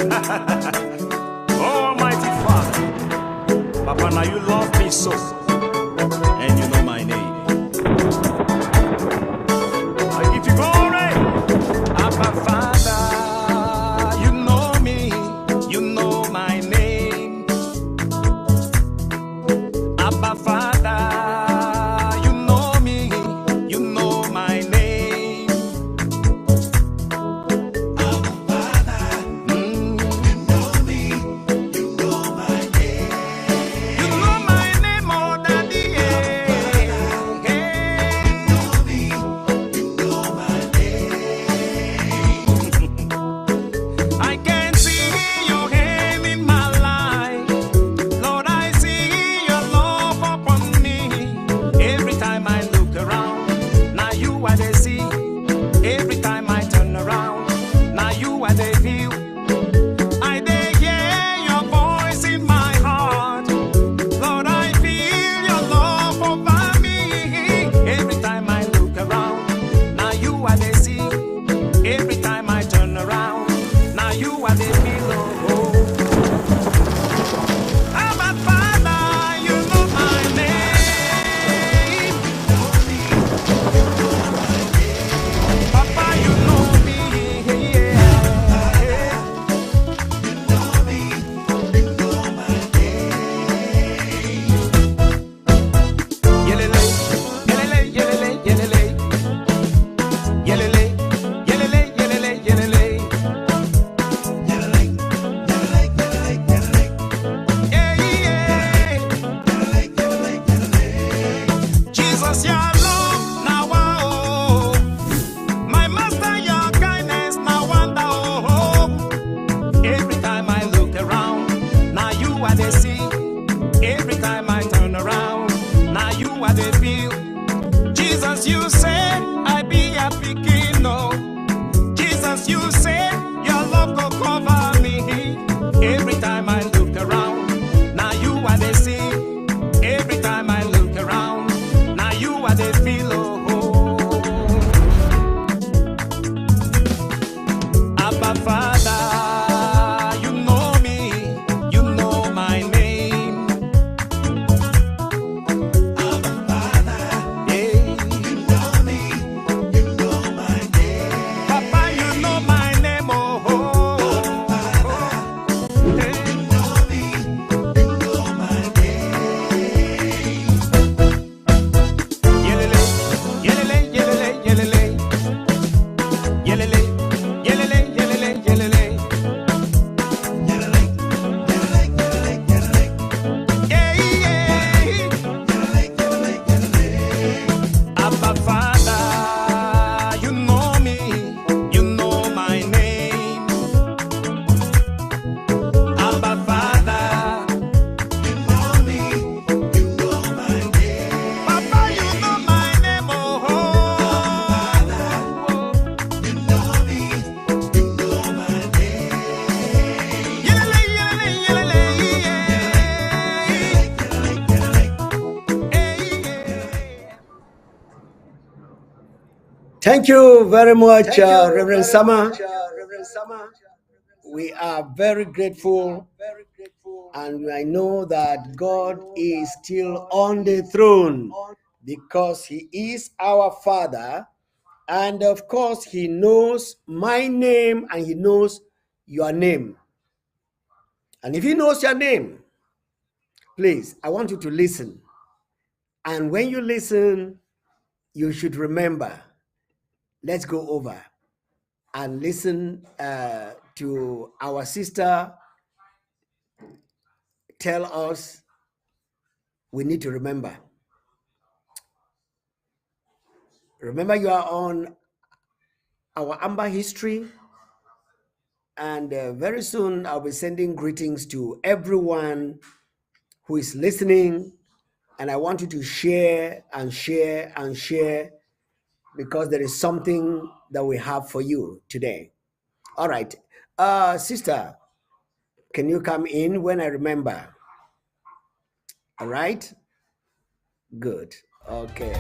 Oh, Almighty Father, Papa, now you love me so, and you know my name. I give you glory, Abba Father. You know me, you know my name. Abba Father, you know me, you know my name. Abba Father, you know me, you know my name. You know my name more than the air. You know me, you know my name. I can see your hand in my life. Lord, I see your love upon me. Every time I look around, now you are the see. Every time I turn around, now you are the view. I dey hear your voice in my heart. Lord, I feel your love over me. Every time I look around, now you are the see. Every time I turn around, now you are the pillow. Abba Father, you know my name. Papa, you know me. Yeah. Yelele, yelele, yelele, yelele. Yelele, yelele, yelele, yelele. Yeah, yeah. Jesus, your love, now oh. My master, your kindness, now wonder oh. Every time I look around, now you are the sea. Every time I turn around, now you are the view. Jesus, you said I be a picking, no. Jesus, you said your love go cover me. Every time I look around, now you are the sea. Every time I look around, now you are the pillow. Abba Father, you know me, you know my name. Abba Father, yeah. You know me, you know my name. Papa, you know my name, oh. Abba Father, yeah. You know me, you know my name. Yelele, yelele, yelele, yelele. Yelele, yelele, yelele, yelele. Yeah, yeah. Abba Father, you know me, you know my name. Abba Father, you know me, you know my name. Papa, you know my name, oh. Abba Father, you know me, you know my name. Yelele, yelele, yelele, yeah. Thank you very much, Reverend Sama. We are very grateful, and I know that God is still on the throne because He is our Father, and of course, He knows my name and He knows your name. And if He knows your name, please, I want you to listen. And when you listen, you should remember. Let's go over and listen to our sister tell us we need to remember. Remember, you are on our Amba history, and very soon I'll be sending greetings to everyone who is listening, and I want you to share and share and share because there is something that we have for you today. All right, sister, can you come in when I remember? All right, good. Okay.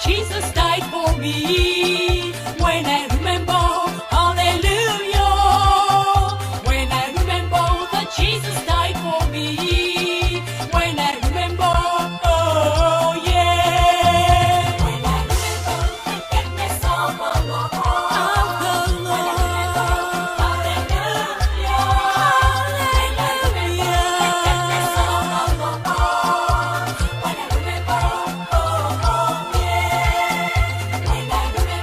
Jesus died for me. When I remember, hallelujah. When I remember that Jesus died for me. When I remember, oh yeah. When I remember the goodness of the Lord. When I remember, hallelujah. When I remember the goodness of the Lord. When I remember, oh yeah. When I remember.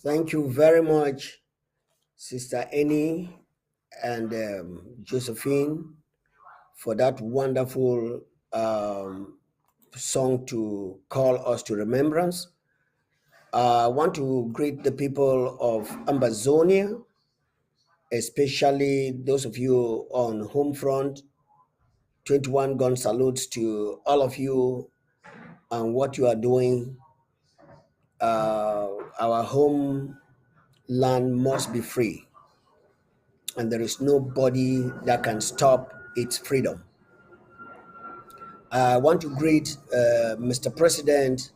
Thank you very much, Sister Annie and Josephine, for that wonderful song to call us to remembrance. I want to greet the people of Ambazonia, especially those of you on home front. 21 gun salutes to all of you and what you are doing. Our home land must be free, and there is nobody that can stop its freedom. I want to greet Mr. President,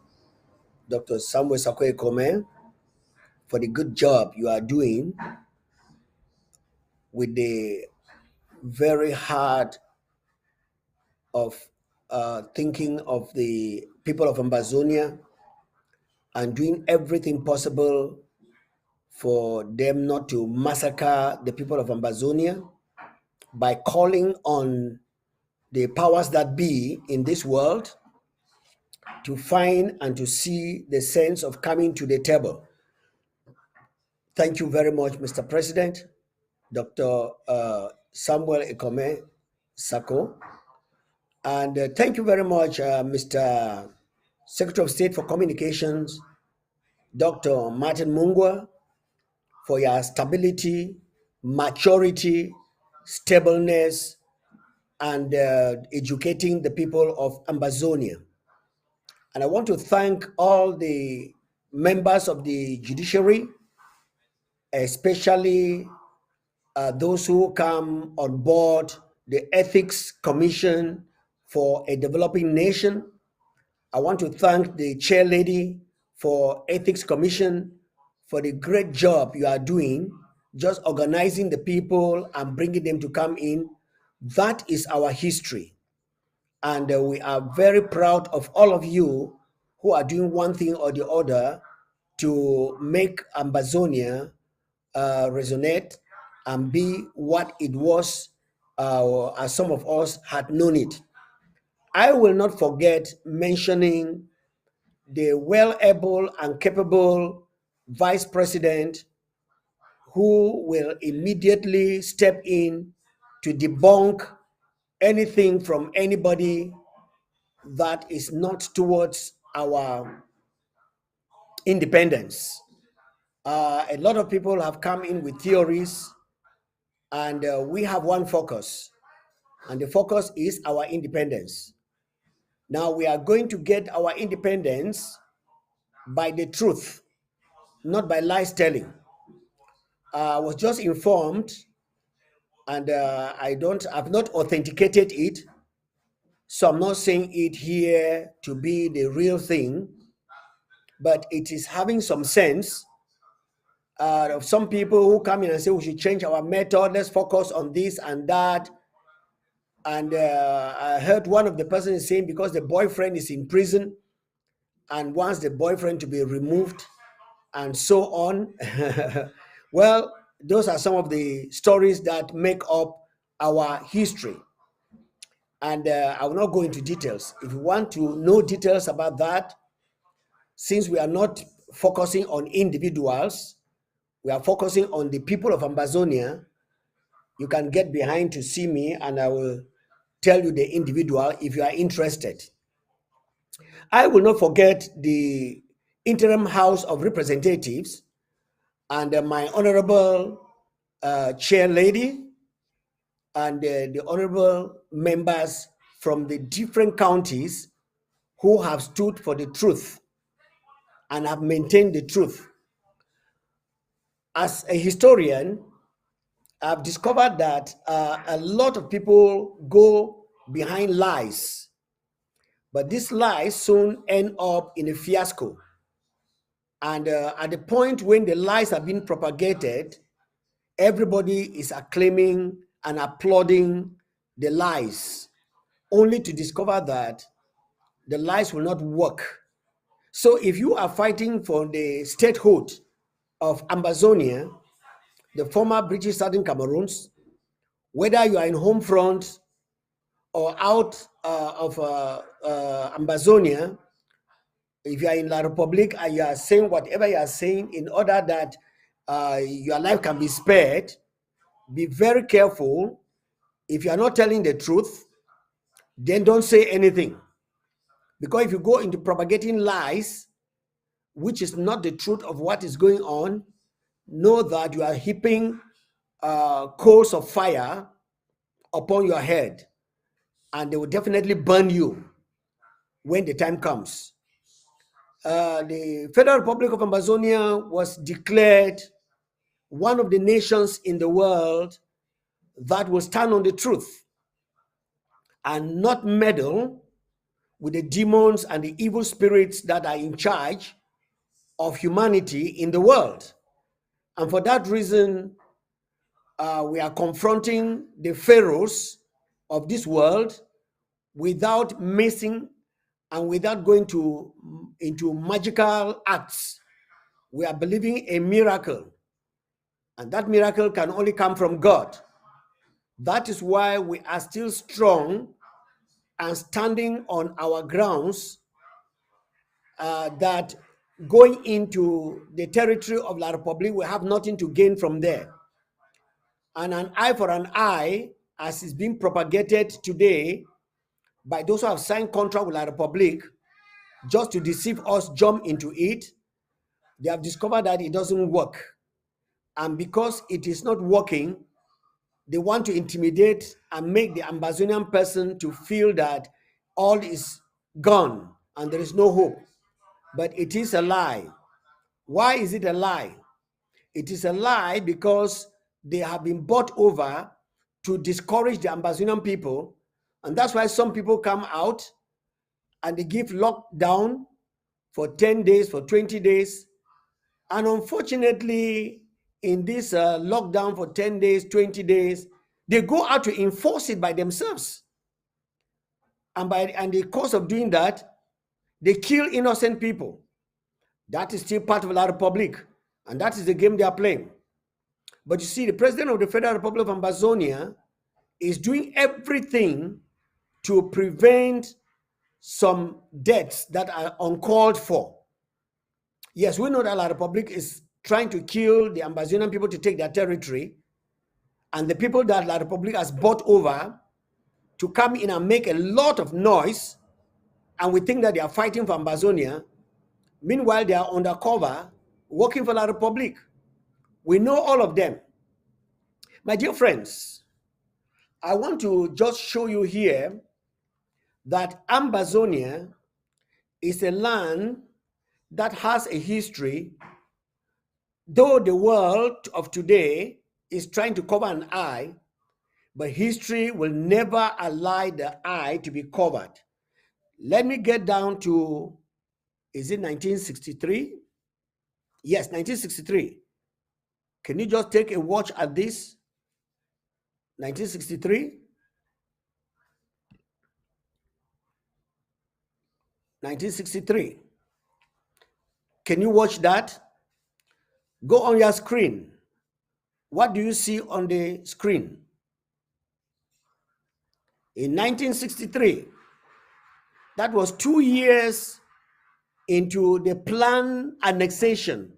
Dr. Samuel Sakwe Kome, for the good job you are doing with the very hard of thinking of the people of Ambazonia and doing everything possible for them not to massacre the people of Ambazonia by calling on the powers that be in this world to find and to see the sense of coming to the table. Thank you very much, Mr. President, Dr. Samuel Ekome Sako. And thank you very much, Mr. Secretary of State for Communications, Dr. Martin Mungwa, for your stability, maturity, stableness, and educating the people of Ambazonia. And I want to thank all the members of the judiciary, especially those who come on board the Ethics Commission for a Developing Nation. I want to thank the chair lady for Ethics Commission for the great job you are doing, just organizing the people and bringing them to come in. That is our history. And we are very proud of all of you who are doing one thing or the other to make Ambazonia resonate and be what it was as some of us had known it. I will not forget mentioning the well-able and capable vice president who will immediately step in to debunk anything from anybody that is not towards our independence. A lot of people have come in with theories, and we have one focus, and the focus is our independence. Now we are going to get our independence by the truth, not by lies telling. I was just informed, and I've not authenticated it, so I'm not saying it here to be the real thing, but it is having some sense of some people who come in and say we should change our method, let's focus on this and that. And I heard one of the persons saying because the boyfriend is in prison and wants the boyfriend to be removed and so on. Well, those are some of the stories that make up our history. And I will not go into details. If you want to know details about that, since we are not focusing on individuals, we are focusing on the people of Ambazonia, you can get behind to see me and I will tell you the individual if you are interested. I will not forget the Interim House of Representatives and my honorable chair lady and the honorable members from the different counties who have stood for the truth and have maintained the truth. As a historian, I've discovered that a lot of people go behind lies, but these lies soon end up in a fiasco. And at the point when the lies are being propagated, everybody is acclaiming and applauding the lies, only to discover that the lies will not work. So if you are fighting for the statehood of Ambazonia, the former British Southern Cameroons, whether you are in home front or out of Ambazonia, if you are in La Republic and you are saying whatever you are saying in order that your life can be spared, be very careful. If you are not telling the truth, then don't say anything. Because if you go into propagating lies, which is not the truth of what is going on, know that you are heaping coals of fire upon your head, and they will definitely burn you when the time comes. The Federal Republic of Amazonia was declared one of the nations in the world that will stand on the truth and not meddle with the demons and the evil spirits that are in charge of humanity in the world. And for that reason, we are confronting the pharaohs of this world without missing and without going into magical acts. We are believing a miracle, and that miracle can only come from God. That is why we are still strong and standing on our grounds, that going into the territory of La Republic, we have nothing to gain from there. And an eye for an eye, as is being propagated today by those who have signed contract with La Republic, just to deceive us, jump into it, they have discovered that it doesn't work. And because it is not working, they want to intimidate and make the Amazonian person to feel that all is gone and there is no hope. But it is a lie. Why is it a lie? It is a lie because they have been bought over to discourage the Amazonian people. And that's why some people come out and they give lockdown for 10 days, for 20 days. And unfortunately, in this lockdown for 10 days, 20 days, they go out to enforce it by themselves. And the course of doing that, they kill innocent people. That is still part of La Republic. And that is the game they are playing. But you see, the president of the Federal Republic of Amazonia is doing everything to prevent some deaths that are uncalled for. Yes, we know that La Republic is trying to kill the Amazonian people to take their territory, and the people that La Republic has bought over to come in and make a lot of noise, and we think that they are fighting for Amazonia. Meanwhile, they are undercover working for La Republic. We know all of them. My dear friends, I want to just show you here that Amazonia is a land that has a history, though the world of today is trying to cover an eye, but history will never allow the eye to be covered. Let me get down to, is it 1963? Yes, 1963. Can you just take a watch at this? 1963? 1963. Can you watch that? Go on your screen. What do you see on the screen? In 1963, that was 2 years into the planned annexation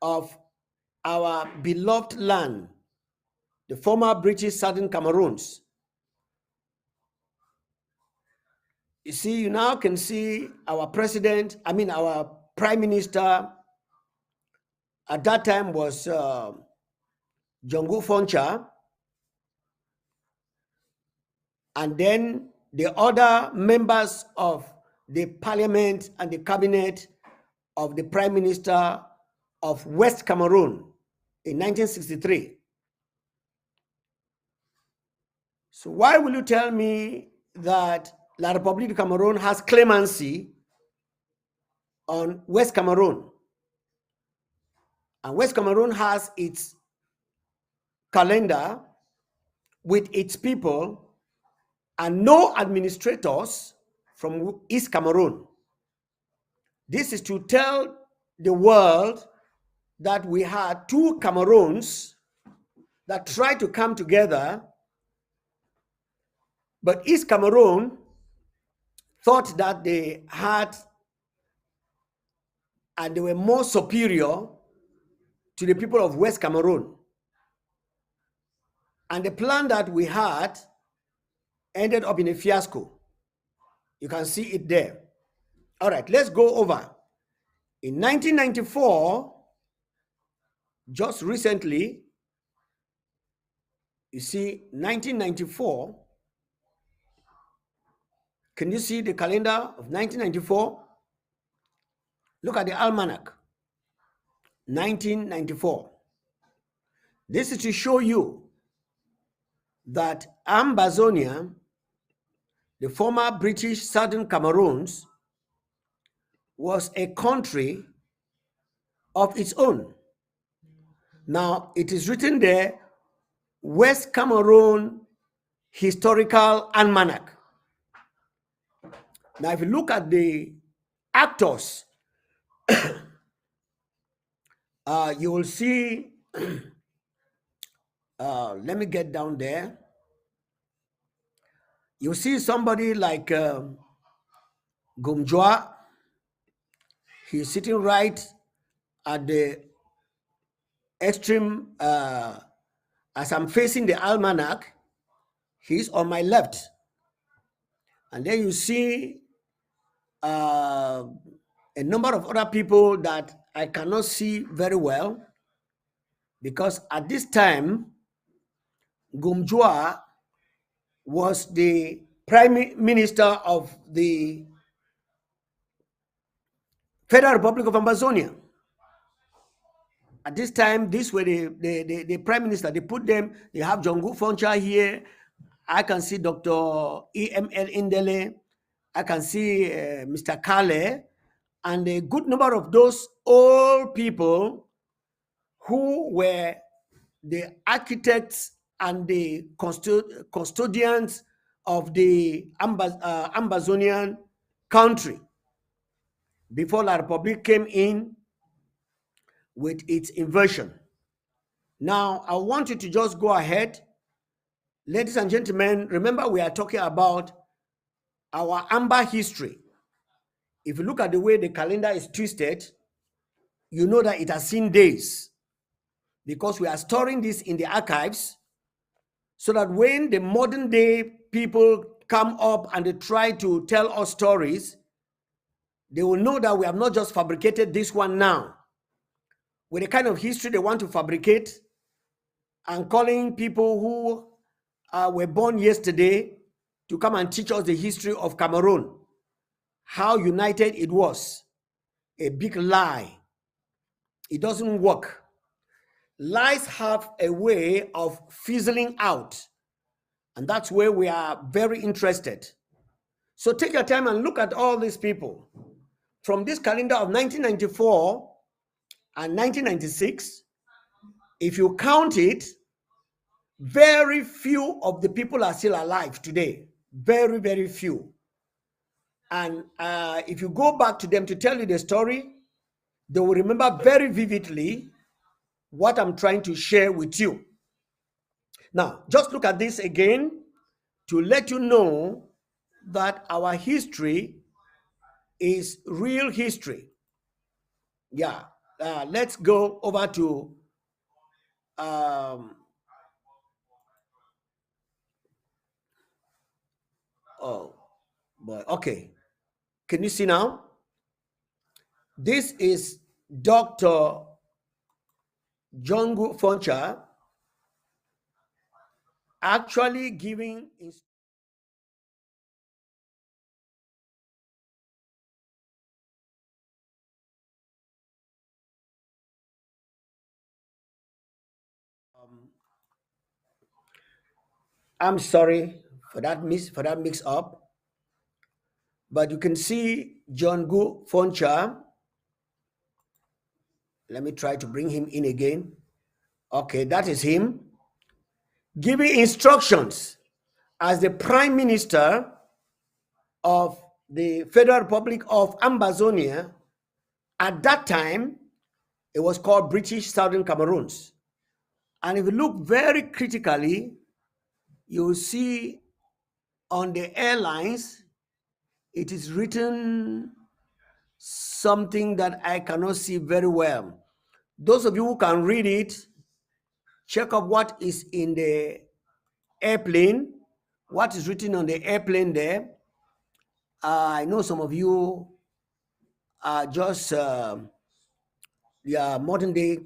of our beloved land, the former British Southern Cameroons. You see, you now can see our our prime minister at that time was Jongo Foncha, and then the other members of the parliament and the cabinet of the prime minister of West Cameroon in 1963. So why will you tell me that La République du Cameroon has clemency on West Cameroon? And West Cameroon has its calendar with its people and no administrators from East Cameroon. This is to tell the world that we had two Cameroons that tried to come together, but East Cameroon thought that they had and they were more superior to the people of West Cameroon. And the plan that we had ended up in a fiasco. You can see it there. All right, let's go over. In 1994, just recently, you see 1994. Can you see the calendar of 1994? Look at the almanac. 1994. This is to show you that Ambazonia, the former British Southern Cameroons, was a country of its own. Now, it is written there, West Cameroon Historical Almanac. Now, if you look at the actors, you will see, let me get down there. You see somebody like Gumjwa. He's sitting right at the extreme, as I'm facing the almanac, he's on my left. And then you see a number of other people that I cannot see very well, because at this time, Gumjwa was the Prime Minister of the Federal Republic of Ambazonia. At this time, these were the Prime Minister. They put them, they have Jongu Foncha here. I can see Dr. EML Indele. I can see Mr. Kale, and a good number of those old people who were the architects and the custodians of the Ambazonian country before La Republic came in with its invasion. Now, I want you to just go ahead. Ladies and gentlemen, remember we are talking about our Amba history. If you look at the way the calendar is twisted, you know that it has seen days, because we are storing this in the archives so that when the modern day people come up and they try to tell us stories, they will know that we have not just fabricated this one now. With the kind of history they want to fabricate and calling people who were born yesterday to come and teach us the history of Cameroon, how united it was. A big lie. It doesn't work. Lies have a way of fizzling out, and that's where we are very interested. So take your time and look at all these people. From this calendar of 1994 and 1996, if you count it, very few of the people are still alive today. Very, very few. And if you go back to them to tell you the story, they will remember very vividly what I'm trying to share with you. Now, just look at this again to let you know that our history is real history. Yeah, let's go over to oh boy, okay. Can you see now? This is Dr. Jongu Foncha actually giving I'm sorry for that mix up, but you can see Jongu Foncha. Let me try to bring him in again. Okay, that is him giving instructions as the Prime Minister of the Federal Republic of Ambazonia. At that time, it was called British Southern Cameroons. And if you look very critically, you will see on the airlines, it is written something that I cannot see very well. Those of you who can read it, check up what is in the airplane, what is written on the airplane there. I know some of you are just modern day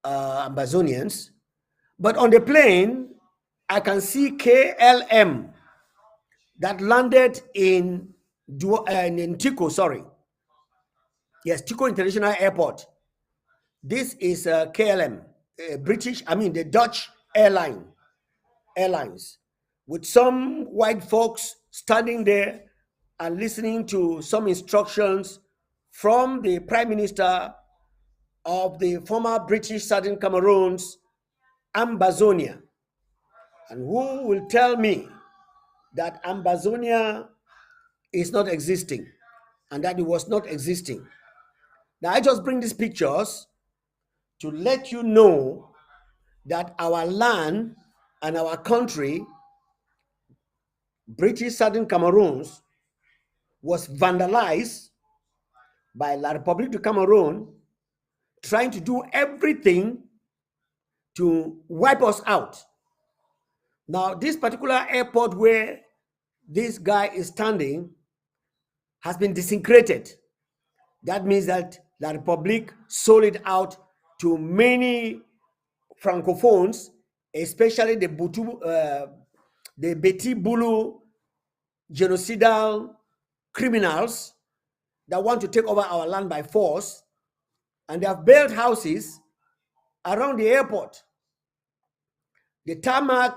Ambazonians, but on the plane, I can see KLM that landed in Tico, sorry. Yes, Tico International Airport. This is KLM, the Dutch airlines, with some white folks standing there and listening to some instructions from the Prime Minister of the former British Southern Cameroons, Ambazonia. And who will tell me that Ambazonia is not existing and that it was not existing? Now, I just bring these pictures to let you know that our land and our country, British Southern Cameroons, was vandalized by La République du Cameroon, trying to do everything to wipe us out. Now, this particular airport where this guy is standing has been disintegrated. That means that La République sold it out to many francophones, especially the Beti Bulu genocidal criminals that want to take over our land by force, and they have built houses around the airport. The tarmac,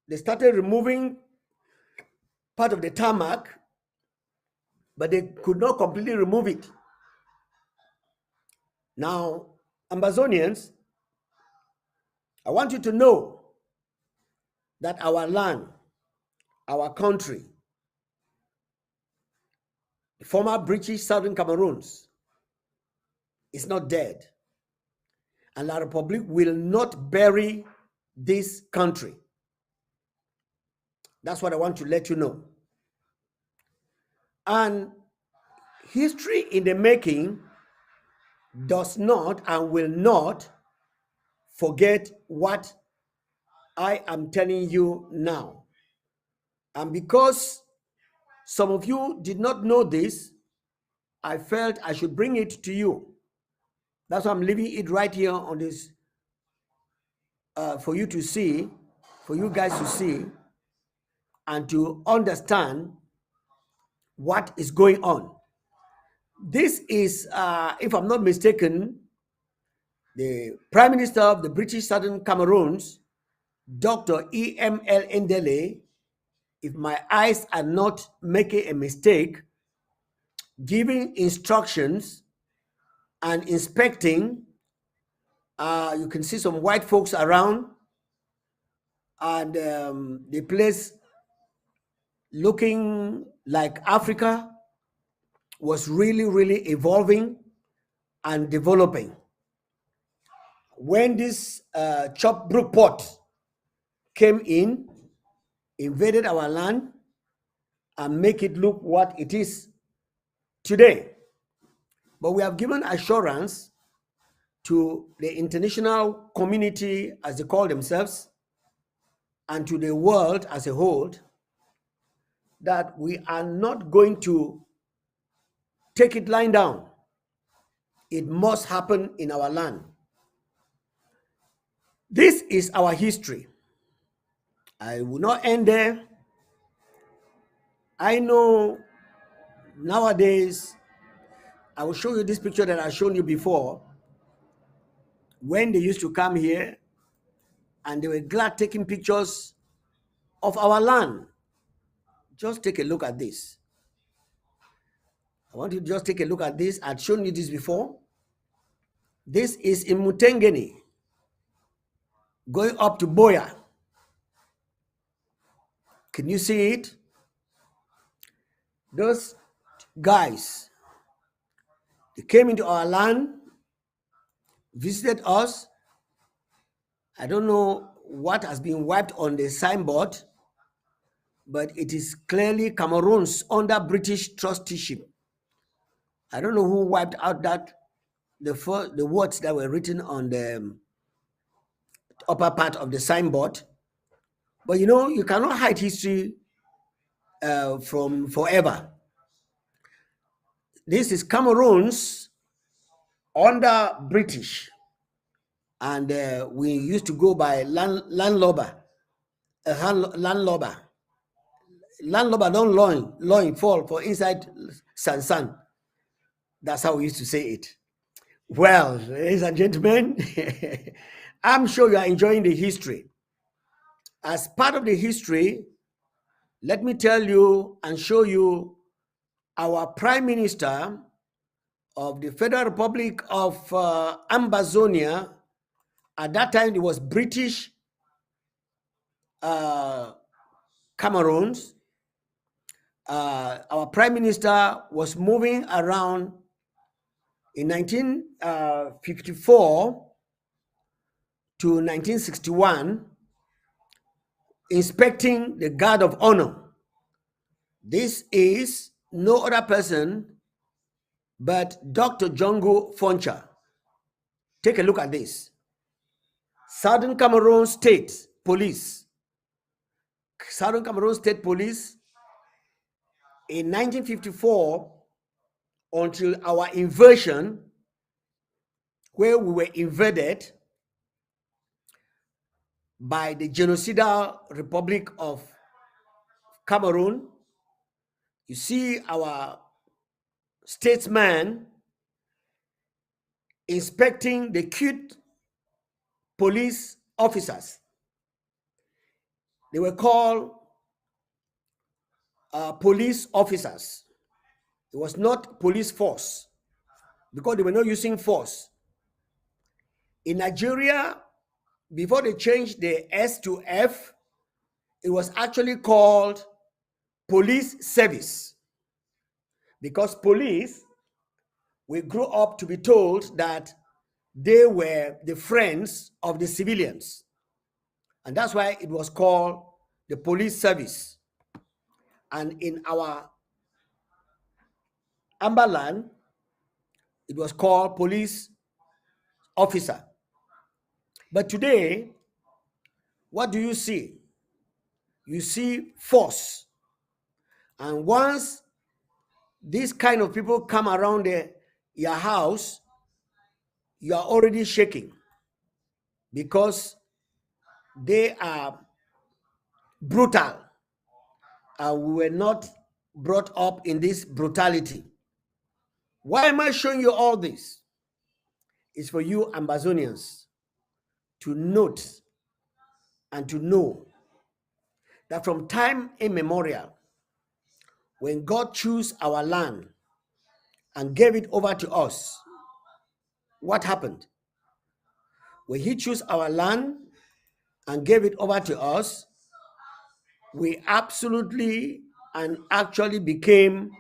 they started removing part of the tarmac, but they could not completely remove it. Now, Ambazonians, I want you to know that our land, our country, the former British Southern Cameroons, is not dead. And La République will not bury this country. That's what I want to let you know. And history in the making does not and will not forget what I am telling you now. And because some of you did not know this, I felt I should bring it to you. That's why I'm leaving it right here on this for you to see, for you guys to see and to understand what is going on. This is, if I'm not mistaken, the Prime Minister of the British Southern Cameroons, Dr. E.M.L. Ndele, if my eyes are not making a mistake, giving instructions and inspecting. You can see some white folks around, and the place looking like Africa was really, really evolving and developing. When this Chop Brook Port came in, invaded our land, and make it look what it is today. But we have given assurance to the international community, as they call themselves, and to the world as a whole, that we are not going to take it lying down. It must happen in our land. This is our history. I will not end there. I know nowadays, I will show you this picture that I've shown you before, when they used to come here and they were glad taking pictures of our land. Just take a look at this. I want you to just take a look at this. I've shown you this before. This is in Mutengeni, going up to Boya. Can you see it? Those guys, they came into our land, visited us. I don't know what has been wiped on the signboard, but it is clearly Cameroons under British trusteeship. I don't know who wiped out the words that were written on the upper part of the signboard. But you cannot hide history from forever. This is Cameroon's under British, and we used to go by landlubber. Landlubber. Landlubber don't loin fall for inside Sansan. That's how we used to say it. Well, ladies and gentlemen, I'm sure you are enjoying the history. As part of the history, let me tell you and show you our Prime Minister of the Federal Republic of Ambazonia. At that time, it was British Cameroons. Our Prime Minister was moving around in 1954 to 1961, inspecting the Guard of Honor. This is no other person but Dr. Jongo Foncha. Take a look at this. Southern Cameroon State Police. Southern Cameroon State Police in 1954 until our invasion, where we were invaded by the genocidal Republic of Cameroon. You see our statesman inspecting the cute police officers. They were called police officers. It was not police force because they were not using force. In Nigeria, before they changed the S to F, it was actually called police service, because police, we grew up to be told that they were the friends of the civilians, and that's why it was called the police service. And in our Amba land, it was called police officer. But today, what do you see? You see force. And once these kind of people come around your house, you are already shaking, because they are brutal. We were not brought up in this brutality. Why am I showing you all this? It's for you Ambazonians to note and to know that from time immemorial, when God chose our land and gave it over to us, what happened? When he chose our land and gave it over to us, we absolutely and actually became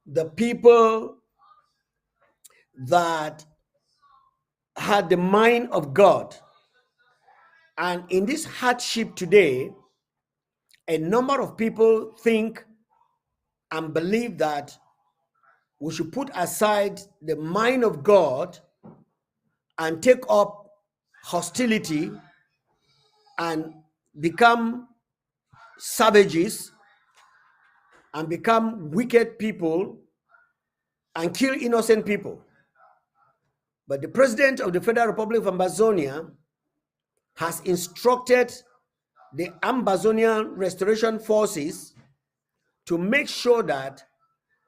the people that had the mind of God. And in this hardship today, a number of people think and believe that we should put aside the mind of God and take up hostility and become savages and become wicked people and kill innocent people. But the president of the Federal Republic of Ambazonia has instructed the Ambazonian Restoration Forces to make sure that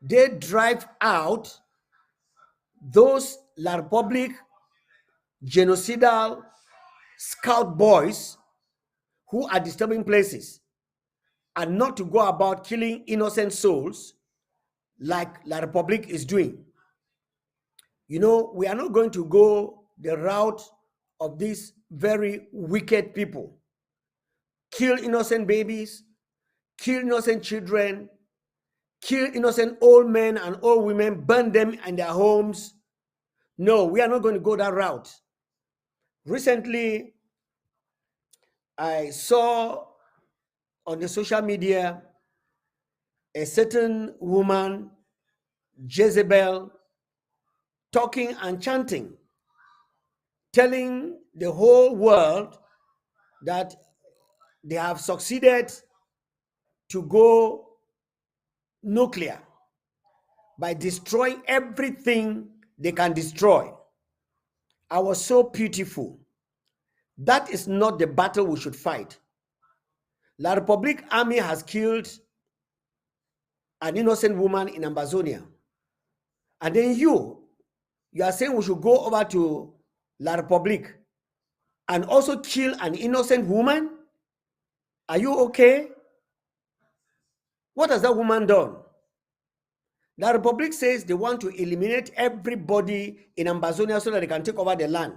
they drive out those La Republic genocidal scout boys who are disturbing places, and not to go about killing innocent souls like La Republic is doing. We are not going to go the route of these very wicked people. Kill innocent babies, kill innocent children, kill innocent old men and old women, burn them in their homes. No, we are not going to go that route. Recently, I saw on the social media a certain woman Jezebel talking and chanting, telling the whole world that they have succeeded to go nuclear by destroying everything they can destroy. I was so pitiful. That is not the battle we should fight. La Republic Army has killed an innocent woman in Ambazonia. And then you are saying we should go over to La Republic and also kill an innocent woman? Are you okay? What has that woman done? La Republic says they want to eliminate everybody in Ambazonia so that they can take over the land.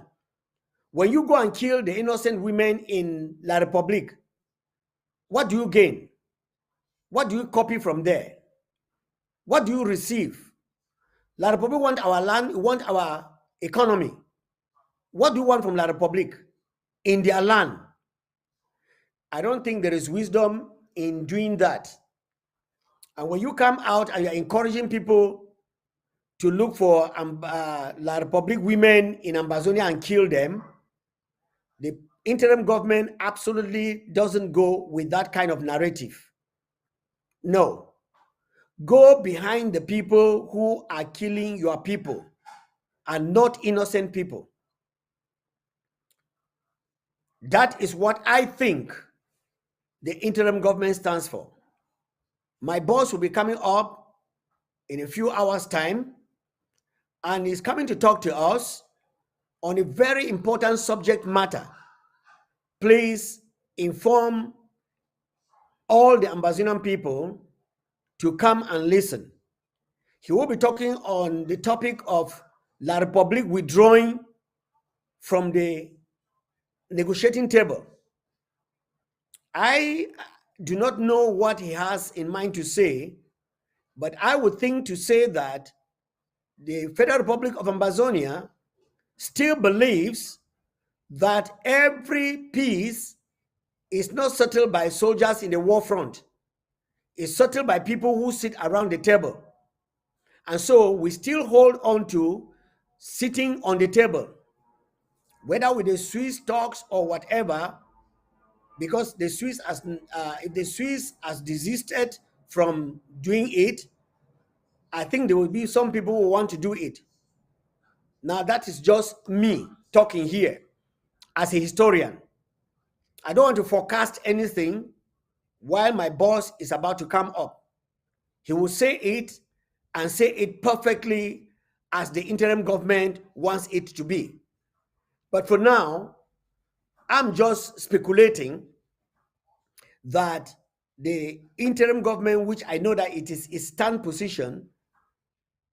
When you go and kill the innocent women in La Republic, what do you gain? What do you copy from there? What do you receive? La Republic want our land, want our economy. What do you want from La Republic in their land? I don't think there is wisdom in doing that. And when you come out and you're encouraging people to look for La Republic women in Ambazonia and kill them, the interim government absolutely doesn't go with that kind of narrative. No. Go behind the people who are killing your people and not innocent people. That is what I think the interim government stands for. My boss will be coming up in a few hours' time, and he's coming to talk to us on a very important subject matter. Please inform all the Ambazonian people to come and listen. He will be talking on the topic of La Republic withdrawing from the negotiating table. I do not know what he has in mind to say, but I would think to say that the Federal Republic of Ambazonia still believes that every peace is not settled by soldiers in the war front. It's settled by people who sit around the table. And so we still hold on to sitting on the table, whether with the Swiss talks or whatever, because the Swiss if the Swiss has desisted from doing it, I think there will be some people who want to do it. Now that is just me talking here as a historian. I don't want to forecast anything while my boss is about to come up. He will say it and say it perfectly as the interim government wants it to be. But for now, I'm just speculating that the interim government, which I know that it is its stand position,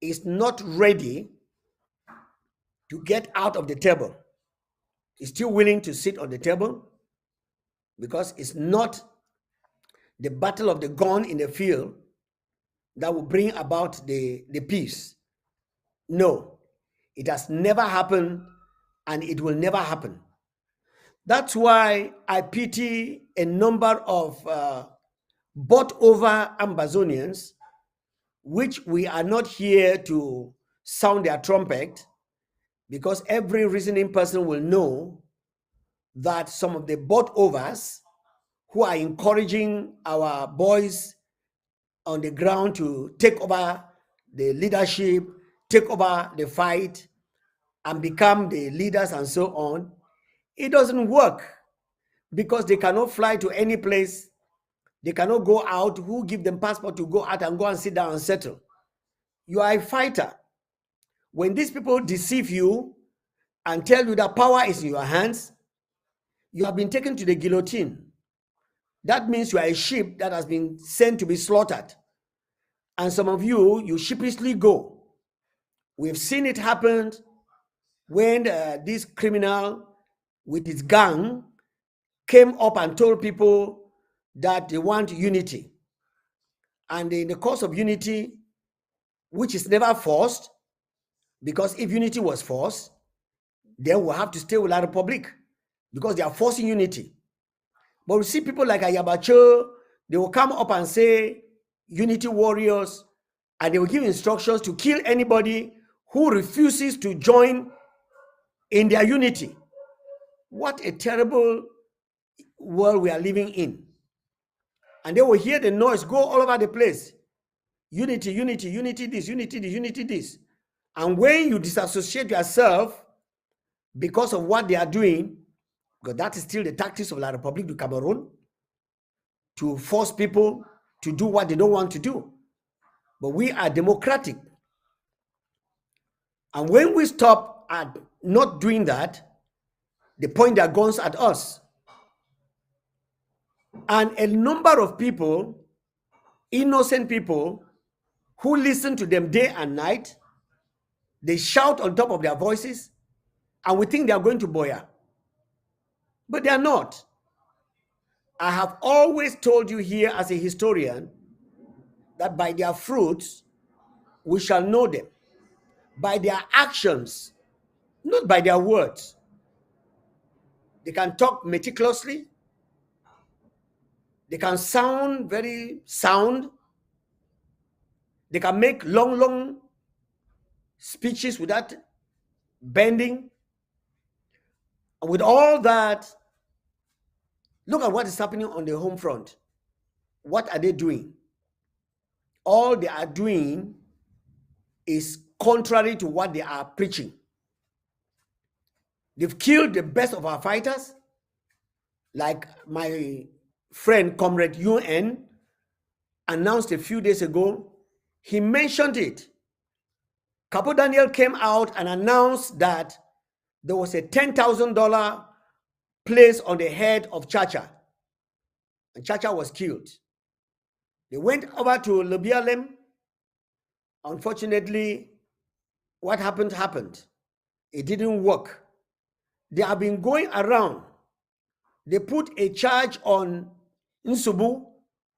is not ready to get out of the table. It's still willing to sit on the table because it's not the battle of the gun in the field that will bring about the peace. No, it has never happened and it will never happen. That's why I pity a number of bought over Ambazonians, which we are not here to sound their trumpet, because every reasoning person will know that some of the bought overs who are encouraging our boys on the ground to take over the leadership, take over the fight, and become the leaders and so on, it doesn't work because they cannot fly to any place. They cannot go out. Who give them passport to go out and go and sit down and settle? You are a fighter. When these people deceive you and tell you that power is in your hands, you have been taken to the guillotine. That means you are a sheep that has been sent to be slaughtered. And some of you sheepishly go. We've seen it happen when this criminal with his gang came up and told people that they want unity. And in the course of unity, which is never forced, because if unity was forced, then we'll have to stay with La Republic because they are forcing unity. But we see people like Ayabacho, they will come up and say, unity warriors, and they will give instructions to kill anybody who refuses to join in their unity. What a terrible world we are living in. And they will hear the noise go all over the place. Unity, unity, unity this, unity this, unity this. And when you disassociate yourself because of what they are doing, because that is still the tactics of La République du Cameroon, to force people to do what they don't want to do. But we are democratic. And when we stop at not doing that, they point their guns at us. And a number of people, innocent people, who listen to them day and night, they shout on top of their voices, and we think they are going to boya. But they are not. I have always told you here as a historian that by their fruits, we shall know them. By their actions, not by their words. They can talk meticulously. They can sound very sound. They can make long, long speeches without bending. And with all that, look at what is happening on the home front. What are they doing? All they are doing is contrary to what they are preaching. They've killed the best of our fighters, like my friend Comrade UN announced a few days ago. He mentioned it. Capo Daniel came out and announced that there was a $10,000 placed on the head of Chacha, and Chacha was killed. They went over to Lebialem. Unfortunately, what happened. It didn't work. They have been going around. They put a charge on Nsubu,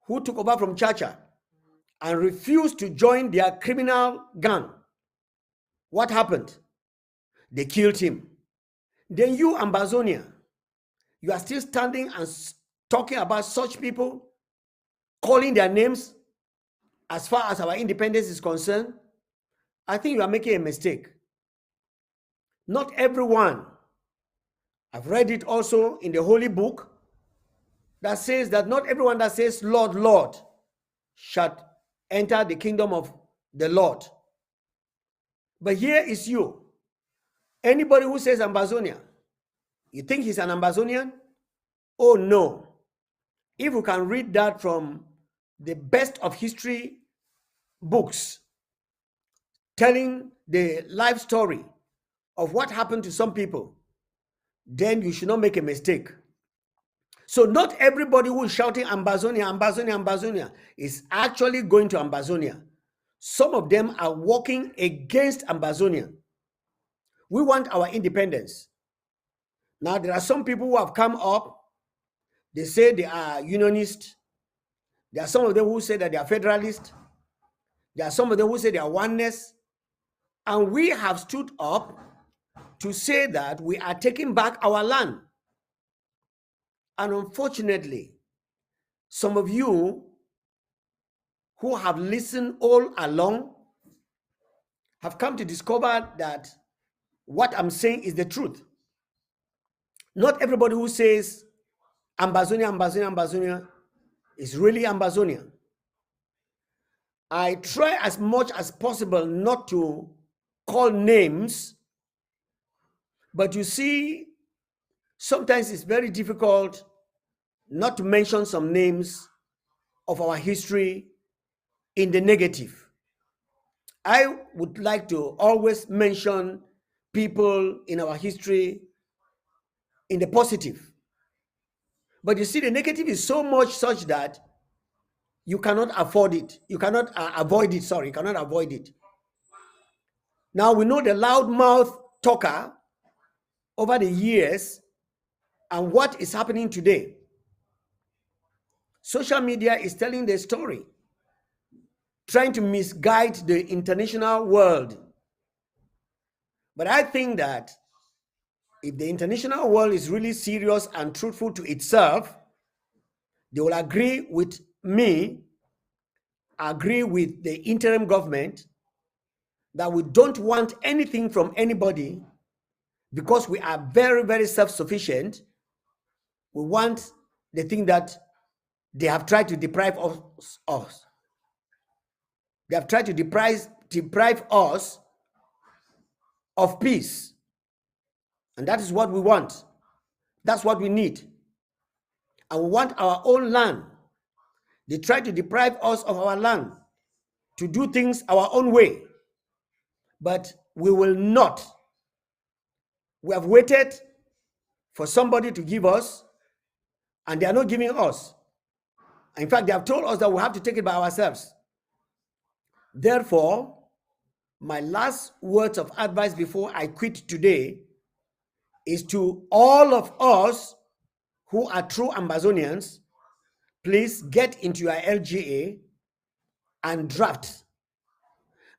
who took over from Chacha, and refused to join their criminal gang. What happened? They killed him. Then you, Ambazonia, you are still standing and talking about such people, calling their names as far as our independence is concerned. I think you are making a mistake. Not everyone. I've read it also in the Holy Book that says that not everyone that says, Lord, Lord, shall enter the kingdom of the Lord. But here is you. Anybody who says Ambazonia, you think he's an Ambazonian? Oh no. If you can read that from the best of history books, telling the life story of what happened to some people, then you should not make a mistake. So not everybody who is shouting Ambazonia, Ambazonia, Ambazonia is actually going to Ambazonia. Some of them are working against Ambazonia. We want our independence. Now, there are some people who have come up. They say they are unionists. There are some of them who say that they are federalists. There are some of them who say they are oneness. And we have stood up to say that we are taking back our land. And unfortunately, some of you who have listened all along have come to discover that what I'm saying is the truth. Not everybody who says Ambazonia, Ambazonia, Ambazonia is really Ambazonian. I try as much as possible not to call names, but you see, sometimes it's very difficult not to mention some names of our history in the negative. I would like to always mention people in our history in the positive. But you see, the negative is so much such that you cannot afford it. You cannot avoid it. Sorry, you cannot avoid it. Now we know the loudmouth talker over the years and what is happening today. Social media is telling the story, trying to misguide the international world. But I think that if the international world is really serious and truthful to itself, they will agree with me agree with the interim government that we don't want anything from anybody because we are very, very self-sufficient. We want the thing that they have tried to deprive us. They have tried to deprive us of peace. And that is what we want. That's what we need. And we want our own land. They try to deprive us of our land to do things our own way. But we will not. We have waited for somebody to give us, and they are not giving us. In fact, they have told us that we have to take it by ourselves. Therefore, my last words of advice before I quit today is to all of us who are true Ambazonians, please get into your LGA and draft.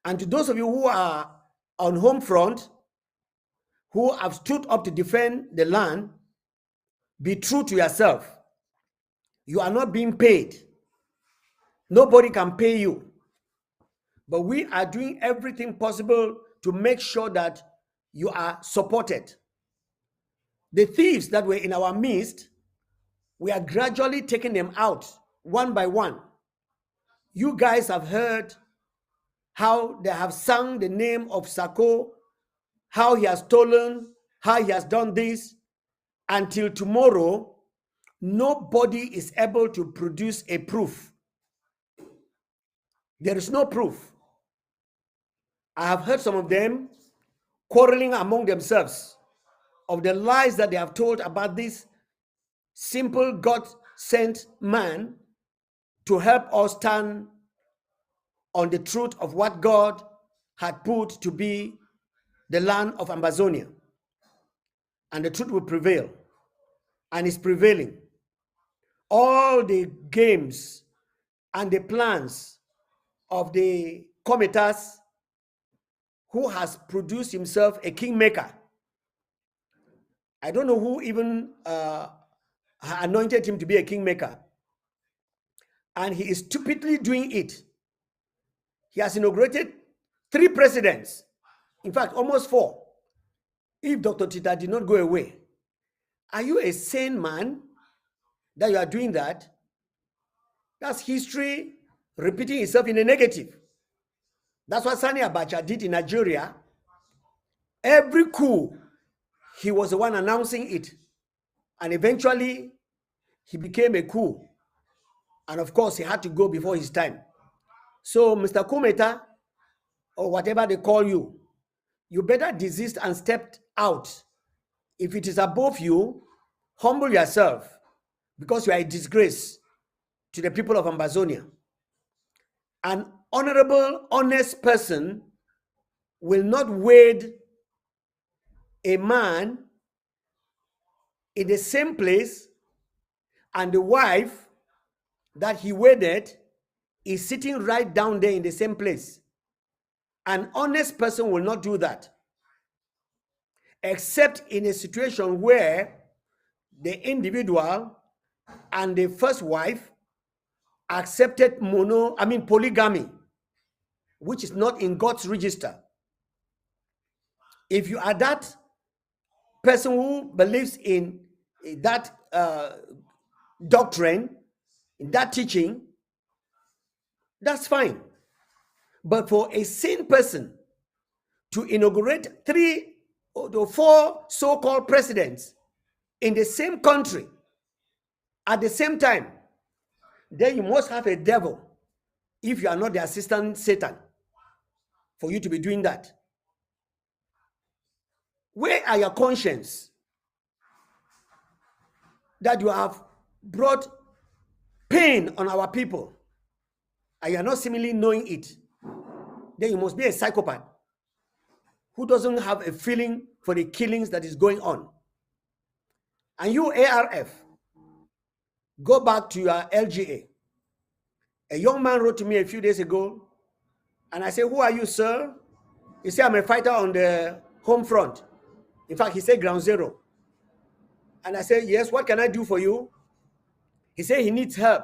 And to those of you who are on home front, who have stood up to defend the land, be true to yourself. You are not being paid. Nobody can pay you. But we are doing everything possible to make sure that you are supported. The thieves that were in our midst, we are gradually taking them out one by one. You guys have heard how they have sung the name of Sako, how he has stolen, how he has done this. Until tomorrow, nobody is able to produce a proof. There is no proof. I have heard some of them quarreling among themselves of the lies that they have told about this simple God-sent man to help us stand on the truth of what God had put to be the land of Ambazonia. And the truth will prevail, and is prevailing. All the games and the plans of the Komitas, who has produced himself a kingmaker. I don't know who even anointed him to be a kingmaker. And he is stupidly doing it. He has inaugurated 3 presidents. In fact, almost 4. If Dr. Tita did not go away. Are you a sane man that you are doing that? That's history repeating itself in a negative. That's what Sani Abacha did in Nigeria. Every coup, he was the one announcing it. And eventually, he became a coup. And of course, he had to go before his time. So, Mr. Kumeta, or whatever they call you, you better desist and step out. If it is above you, humble yourself, because you are a disgrace to the people of Ambazonia. An honorable, honest person will not wed a man in the same place, and the wife that he wedded is sitting right down there in the same place. An honest person will not do that, except in a situation where the individual and the first wife accepted polygamy, which is not in God's register. If you are that person who believes in that doctrine, in that teaching, that's fine. But for a sane person to inaugurate 3 or 4 so-called presidents in the same country at the same time, then you must have a devil if you are not the assistant Satan for you to be doing that. Where are your conscience that you have brought pain on our people and you are not seemingly knowing it? Then you must be a psychopath who doesn't have a feeling for the killings that is going on. And you, ARF, go back to your LGA. A young man wrote to me a few days ago, and I said, "Who are you, sir?" He said, "I'm a fighter on the home front." In fact, he said ground zero. And I said, "Yes, what can I do for you?" He said he needs help.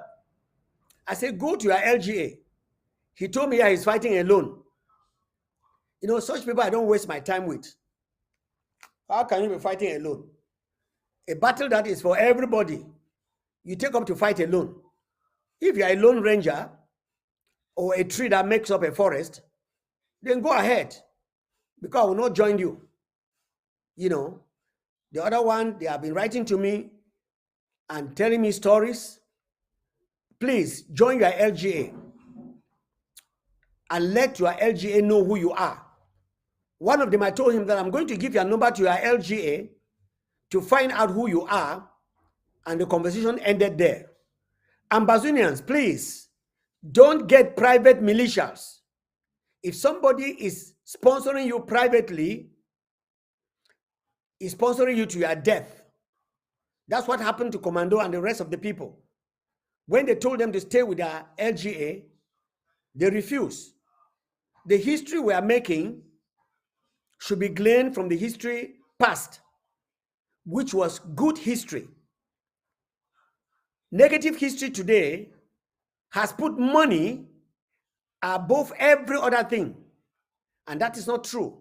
I said, "Go to your LGA He told me he's fighting alone. You know, such people I don't waste my time with. How can you be fighting alone? A battle that is for everybody, you take up to fight alone. If you're a lone ranger or a tree that makes up a forest, then go ahead, because I will not join you. You know, the other one, they have been writing to me and telling me stories. Please join your LGA and let your LGA know who you are. One of them, I told him that I'm going to give your number to your LGA to find out who you are, and the conversation ended there. Ambazonians, please don't get private militias. If somebody is sponsoring you privately, is sponsoring you to your death. That's what happened to Komando and the rest of the people. When they told them to stay with their LGA, they refused. The history we are making should be gleaned from the history past, which was good history. Negative history today has put money above every other thing, and that is not true.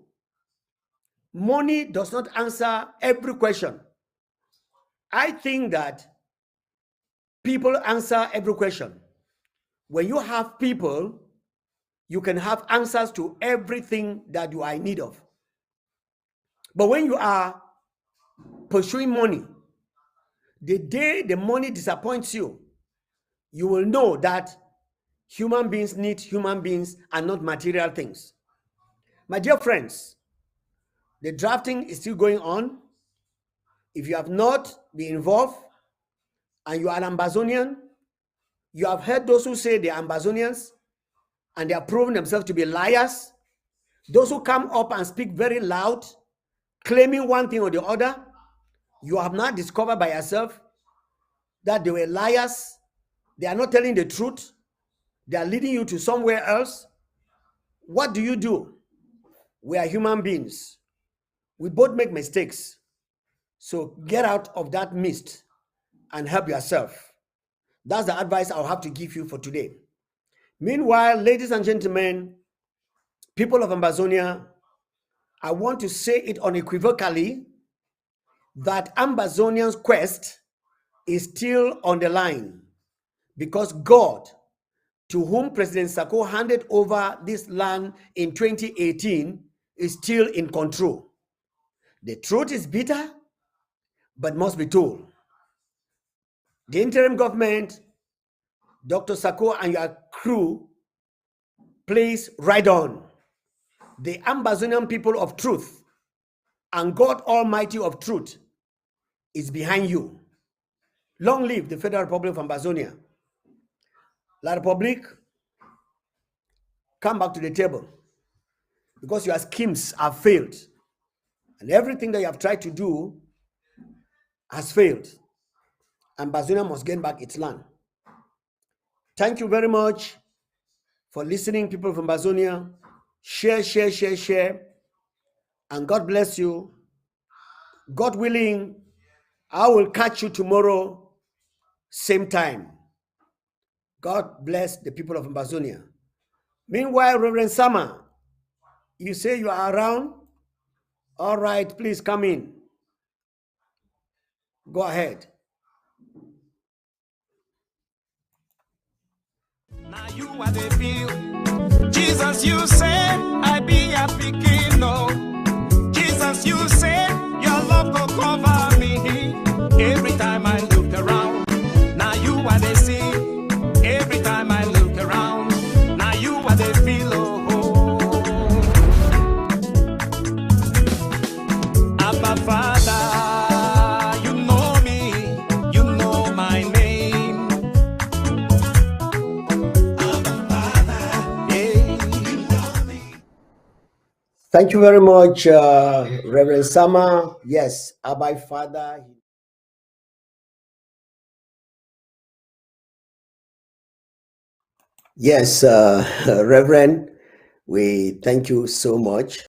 Money does not answer every question. I think that people answer every question. When you have people, you can have answers to everything that you are in need of. But when you are pursuing money, the day the money disappoints you, you will know that human beings need human beings and not material things. My dear friends, the drafting is still going on. If you have not been involved and you are an Ambazonian, you have heard those who say they are Ambazonians and they are proving themselves to be liars. Those who come up and speak very loud, claiming one thing or the other, you have not discovered by yourself that they were liars. They are not telling the truth. They are leading you to somewhere else. What do? We are human beings. We both make mistakes. So get out of that mist and help yourself. That's the advice I'll have to give you for today. Meanwhile, ladies and gentlemen, people of Ambazonia, I want to say it unequivocally that Ambazonians' quest is still on the line, because God, to whom President Sako handed over this land in 2018, is still in control. The truth is bitter, but must be told. The interim government, Dr. Sako and your crew, please ride on. The Ambazonian people of truth and God Almighty of truth is behind you. Long live the Federal Republic of Ambazonia. La Republique, come back to the table, because your schemes have failed and everything that you have tried to do has failed. Ambazonia must gain back its land. Thank you very much for listening, people from Ambazonia. Share, and God bless you. God willing, I will catch you tomorrow, same time. God bless the people of Ambazonia. Meanwhile, Reverend Sama, you say you are around? All right, please come in. Go ahead. Now you are the feel. Jesus, you said, I be a picking, no. Jesus, you said, your love will cover me. Every time I look around, now you are the sea. Every time I look around, now you are the feel. Abba Father, you know me, you know my name. Thank you very much, Reverend Sama. Yes, Abba Father. Yes, Reverend, we thank you so much.